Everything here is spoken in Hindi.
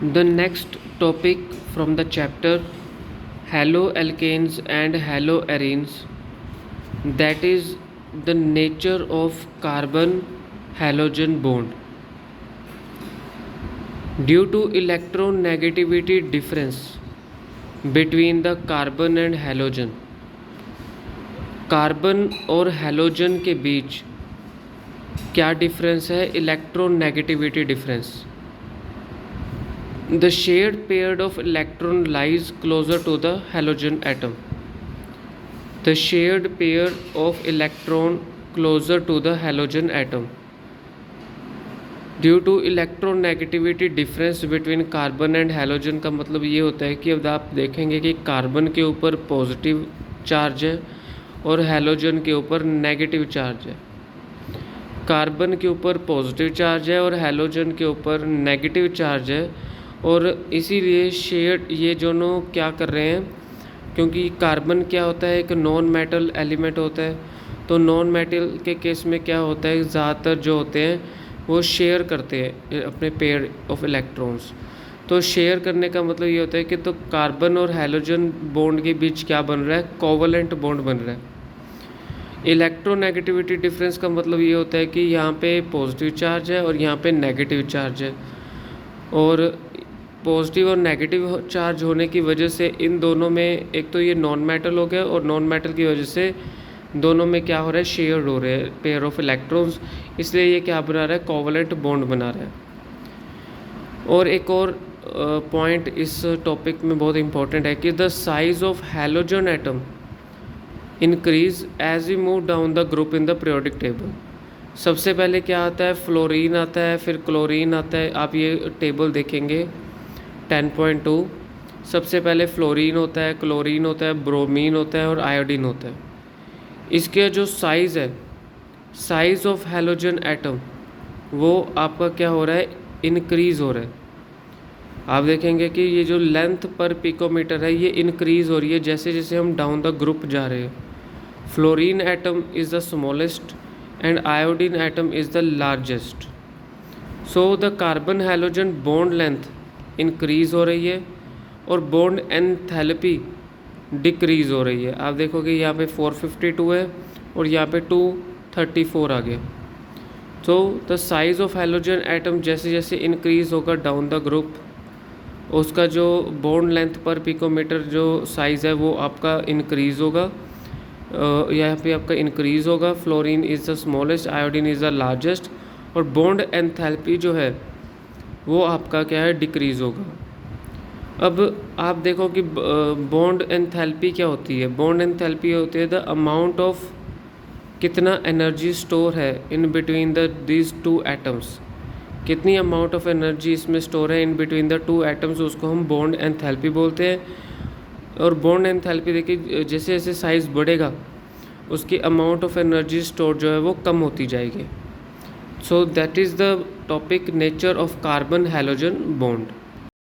The next topic from the chapter haloalkanes and haloarenes, that is the nature of carbon halogen bond. Due to electronegativity difference between the carbon and halogen, carbon और हैलोजन के बीच क्या डिफरेंस है? Electronegativity difference. The shared pair of electron lies closer to the halogen atom. The shared pair of electron closer to the halogen atom. Due to electronegativity difference between carbon and halogen का मतलब ये होता है कि अब आप देखेंगे कि कार्बन के ऊपर पॉजिटिव चार्ज है और हैलोजन के ऊपर नेगेटिव चार्ज है. कार्बन के ऊपर पॉजिटिव चार्ज है और हैलोजन के ऊपर नेगेटिव चार्ज है, और इसीलिए शेयर्ड ये दोनों क्या कर रहे हैं, क्योंकि कार्बन क्या होता है, एक नॉन मेटल एलिमेंट होता है. तो नॉन मेटल के केस में क्या होता है, ज़्यादातर जो होते हैं वो शेयर करते हैं अपने पेयर ऑफ इलेक्ट्रॉन्स. तो शेयर करने का मतलब ये होता है कि तो कार्बन और हैलोजन बॉन्ड के बीच क्या बन रहा है, कोवलेंट बॉन्ड बन रहा है. इलेक्ट्रोनेगेटिविटी डिफरेंस का मतलब ये होता है कि यहाँ पे पॉजिटिव चार्ज है और यहाँ पे नेगेटिव चार्ज है, और पॉजिटिव और नेगेटिव चार्ज होने की वजह से इन दोनों में एक तो ये नॉन मेटल हो गया, और नॉन मेटल की वजह से दोनों में क्या हो रहा है, शेयर्ड हो रहे हैं पेयर ऑफ इलेक्ट्रॉन्स. इसलिए ये क्या बना रहा है, कोवलेंट बॉन्ड बना रहा है. और एक और पॉइंट इस टॉपिक में बहुत इंपॉर्टेंट है कि the size of halogen atom increase as you move down the group in the periodic table. सबसे पहले क्या आता है, फ्लोरीन आता है, फिर क्लोरीन आता है. आप ये टेबल देखेंगे 10.2. सबसे पहले फ्लोरीन होता है, क्लोरीन होता है, ब्रोमीन होता है और आयोडीन होता है. इसके जो साइज़ है, साइज़ ऑफ हैलोजन एटम, वो आपका क्या हो रहा है, इंक्रीज़ हो रहा है. आप देखेंगे कि ये जो लेंथ पर पिकोमीटर है ये इंक्रीज़ हो रही है जैसे जैसे हम डाउन द ग्रुप जा रहे हैं. Fluorine atom is the smallest and iodine atom is the largest. So the carbon halogen bond length increase हो रही है और बॉन्ड एंथैल्पी डिक्रीज़ हो रही है. आप देखोगे यहाँ पे 452 है और यहाँ पे 234 आ गया. तो the size of halogen atom जैसे जैसे इंक्रीज़ होगा डाउन द ग्रुप, उसका जो बॉन्ड लेंथ पर पिकोमीटर जो साइज़ है वो आपका इंक्रीज़ होगा. यहाँ पे आपका इंक्रीज़ होगा. Fluorine is the smallest, iodine is the largest, और बॉन्ड एंथैल्पी जो है वो आपका क्या है, डिक्रीज़ होगा. अब आप देखो कि बॉन्ड एंथैल्पी क्या होती है. बॉन्ड एंथैल्पी होती है द अमाउंट ऑफ कितना एनर्जी स्टोर है in between the these two atoms. कितनी अमाउंट ऑफ एनर्जी इसमें स्टोर है in between the two atoms, उसको हम बॉन्ड एंथैल्पी बोलते हैं. और बॉन्ड एंथैल्पी देखिए जैसे जैसे साइज़ बढ़ेगा उसकी अमाउंट ऑफ एनर्जी स्टोर जो है वो कम होती जाएगी. So that is the topic nature of carbon halogen bond.